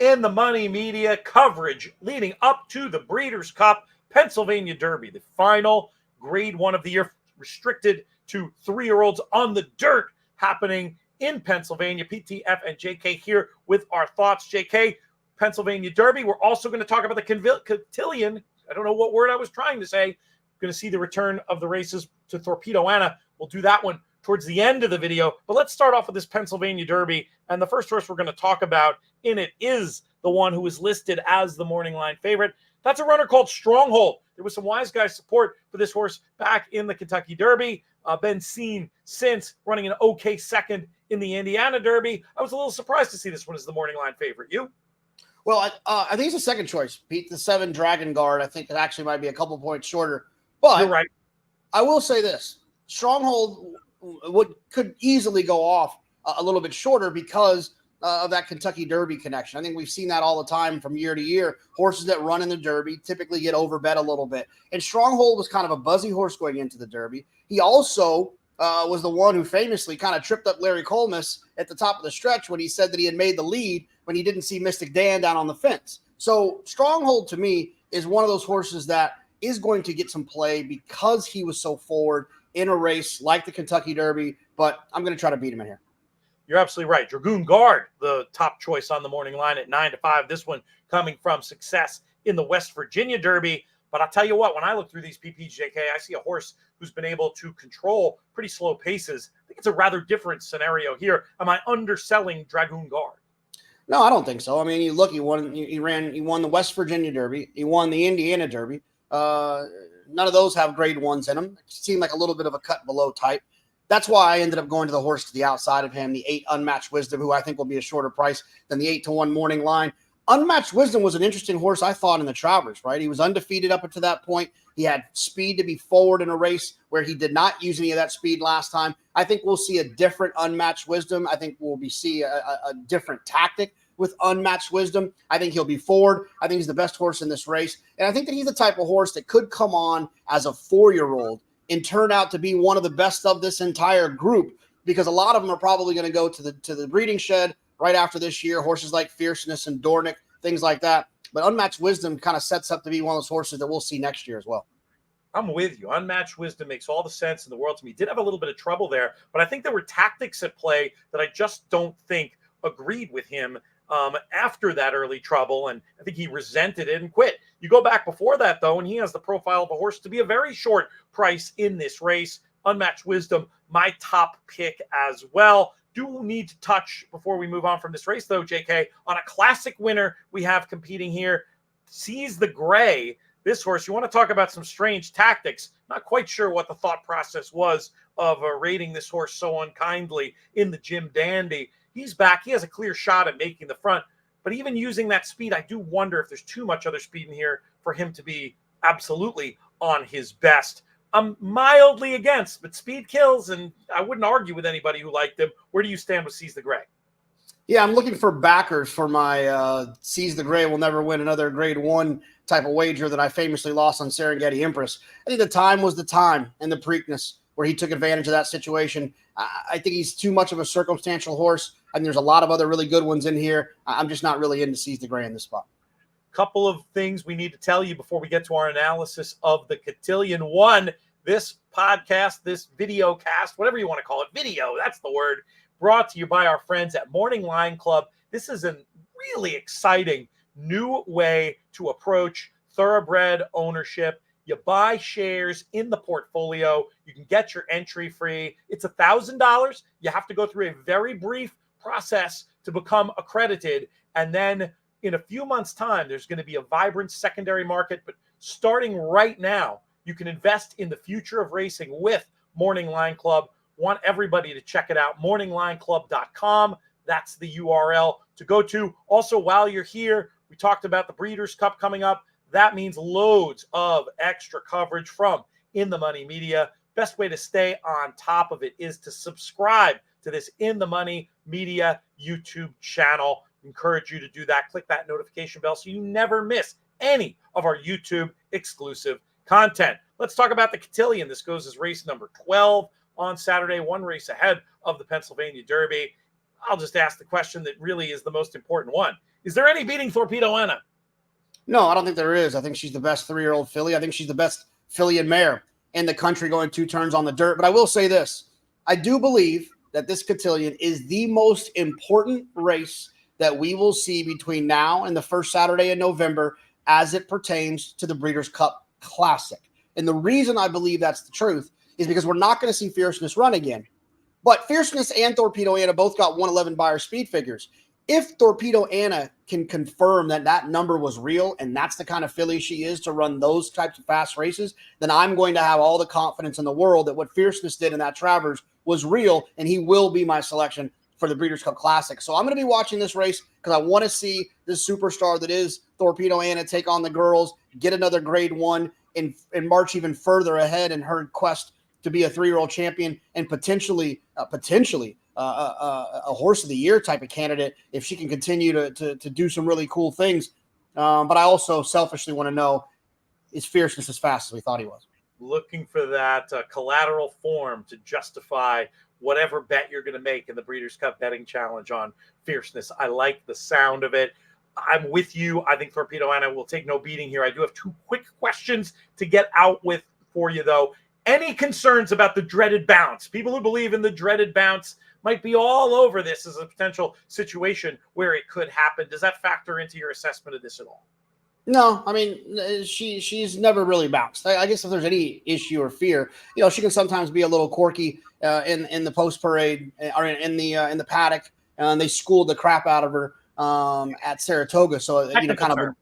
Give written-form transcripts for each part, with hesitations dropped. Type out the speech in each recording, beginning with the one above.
in the money media coverage leading up to the Breeders' Cup Pennsylvania Derby, the final grade 1 of the year, restricted to 3-year-olds on the dirt, happening in Pennsylvania. PTF and JK here with our thoughts. JK, Pennsylvania Derby. We're also going to talk about the Cotillion. I don't know what word I was trying to say. Going to see the return of the races to Thorpedo. Anna, we'll do that one towards the end of the video. But let's start off with this Pennsylvania Derby. And the first horse we're going to talk about in it is the one who is listed as the morning line favorite. That's a runner called Stronghold. There was some wise guy support for this horse back in the Kentucky Derby. Been seen since running an okay second in the Indiana Derby. I was a little surprised to see this one as the morning line favorite. You? Well, I think it's a second choice. Pete, the 7 Dragoon Guard, I think it actually might be a couple points shorter. But you're right. I will say this. Stronghold could easily go off a little bit shorter because of that Kentucky Derby connection. I think we've seen that all the time from year to year. Horses that run in the Derby typically get overbet a little bit. And Stronghold was kind of a buzzy horse going into the Derby. He also was the one who famously kind of tripped up Larry Colmus at the top of the stretch when he said that he had made the lead when he didn't see Mystic Dan down on the fence. So Stronghold to me is one of those horses that is going to get some play because he was so forward in a race like the Kentucky Derby, but I'm going to try to beat him in here. You're absolutely right. Dragoon Guard, the top choice on the morning line at 9-5. This one coming from success in the West Virginia Derby. But I'll tell you what, when I look through these PPs, JK, I see a horse who's been able to control pretty slow paces. I think it's a rather different scenario here. Am I underselling Dragoon Guard? No, I don't think so. I mean, you look, he won the West Virginia Derby. He won the Indiana Derby. None of those have grade 1s in them. It seemed like a little bit of a cut below type. That's why I ended up going to the horse to the outside of him, the 8 Unmatched Wisdom, who I think will be a shorter price than the 8-1 morning line. Unmatched Wisdom was an interesting horse, I thought, in the Travers, right? He was undefeated up to that point. He had speed to be forward in a race where he did not use any of that speed last time. I think we'll see a different Unmatched Wisdom. I think we'll see a different tactic with Unmatched Wisdom. I think he'll be forward. I think he's the best horse in this race. And I think that he's the type of horse that could come on as a 4-year-old and turn out to be one of the best of this entire group, because a lot of them are probably going to go to the breeding shed right after this year. Horses like Fierceness and Dornick, things like that. But Unmatched Wisdom kind of sets up to be one of those horses that we'll see next year as well. I'm with you. Unmatched Wisdom makes all the sense in the world to me. Did have a little bit of trouble there, but I think there were tactics at play that I just don't think agreed with him after that early trouble, and I think he resented it and quit. You go back before that, though, and he has the profile of a horse to be a very short price in this race. Unmatched Wisdom, my top pick as well. Do need to touch, before we move on from this race, though, JK, on a classic winner we have competing here. Seize the Gray. This horse, you want to talk about some strange tactics. Not quite sure what the thought process was of rating this horse so unkindly in the Jim Dandy. He's back. He has a clear shot at making the front. But even using that speed, I do wonder if there's too much other speed in here for him to be absolutely on his best. I'm mildly against, but speed kills, and I wouldn't argue with anybody who liked him. Where do you stand with Seize the Gray? Yeah, I'm looking for backers for my Seize the Gray will never win another grade 1 type of wager that I famously lost on Serengeti Empress. I think the time was the time in the Preakness where he took advantage of that situation. I think he's too much of a circumstantial horse, and there's a lot of other really good ones in here. I'm just not really into Seize the Gray in this spot. Couple of things we need to tell you before we get to our analysis of the Cotillion. One, this podcast, this video cast, whatever you want to call it, video, that's the word, brought to you by our friends at Morning Line Club. This is a really exciting new way to approach thoroughbred ownership. You buy shares in the portfolio. You can get your entry free. It's $1,000. You have to go through a very brief process to become accredited. And then in a few months' time, there's going to be a vibrant secondary market. But starting right now, you can invest in the future of racing with Morning Line Club. Want everybody to check it out. morninglineclub.com. That's the URL to go to. Also, while you're here, we talked about the Breeders' Cup coming up. That means loads of extra coverage from In the Money Media. Best way to stay on top of it is to subscribe to this In the Money Media YouTube channel. Encourage you to do that. Click that notification bell so you never miss any of our YouTube exclusive content. Let's talk about the Cotillion. This goes as race number 12 on Saturday, one race ahead of the Pennsylvania Derby. I'll just ask the question that really is the most important one. Is there any beating Thorpedo Anna? No, I don't think there is. I think she's the best 3-year-old filly. I think she's the best filly and mare in the country going 2 turns on the dirt. But I will say this. I do believe that this Cotillion is the most important race that we will see between now and the first Saturday in November as it pertains to the Breeders' Cup Classic. And the reason I believe that's the truth is because we're not going to see Fierceness run again. But Fierceness and Thorpedo Anna both got 111 Beyer speed figures. If Thorpedo Anna can confirm that that number was real and that's the kind of filly she is to run those types of fast races, then I'm going to have all the confidence in the world that what Fierceness did in that Travers was real, and he will be my selection for the Breeders' Cup Classic. So I'm going to be watching this race because I want to see this superstar that is Thorpedo Anna take on the girls, get another grade 1, and march even further ahead in her quest to be a 3-year-old champion and potentially a horse of the year type of candidate if she can continue to do some really cool things. But I also selfishly want to know, is Fierceness as fast as we thought he was? Looking for that collateral form to justify whatever bet you're going to make in the Breeders' Cup betting challenge on Fierceness. I like the sound of it. I'm with you. I think Thorpedo Anna will take no beating here. I do have 2 quick questions to get out with for you, though. Any concerns about the dreaded bounce? People who believe in the dreaded bounce might be all over this as a potential situation where it could happen. Does that factor into your assessment of this at all? No, I mean, she's never really bounced. I guess if there's any issue or fear, she can sometimes be a little quirky in the post parade or in the paddock, and they schooled the crap out of her at Saratoga. So kind of,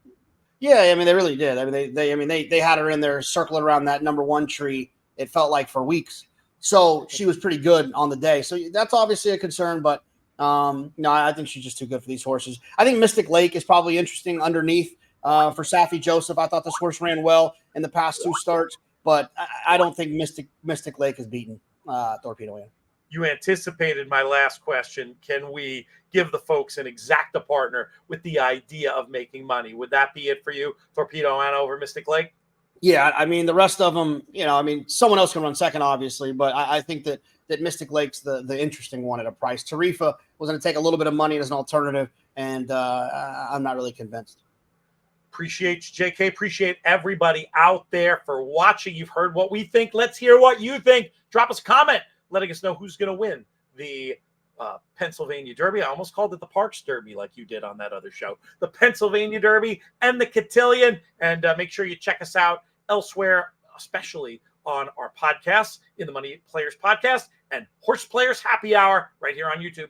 yeah. I mean, they really did. I mean, they had her in there circling around that number 1 tree. It felt like for weeks. So she was pretty good on the day. So that's obviously a concern, but no, I think she's just too good for these horses. I think Mystic Lake is probably interesting underneath. For Safi Joseph, I thought this horse ran well in the past 2 starts, but I don't think Mystic Lake has beaten Thorpedo Anna. You anticipated my last question. Can we give the folks an exacta partner with the idea of making money? Would that be it for you? Thorpedo Anna over Mystic Lake? Yeah, I mean, the rest of them, someone else can run second, obviously, but I think that Mystic Lake's the interesting one at a price. Tarifa was going to take a little bit of money as an alternative, and I'm not really convinced. Appreciate you, JK. Appreciate everybody out there for watching. You've heard what we think. Let's hear what you think. Drop us a comment letting us know who's going to win the Pennsylvania Derby. I almost called it the Parx Derby like you did on that other show. The Pennsylvania Derby and the Cotillion. And make sure you check us out elsewhere, especially on our podcasts, in the Money Players Podcast and Horse Players Happy Hour right here on YouTube.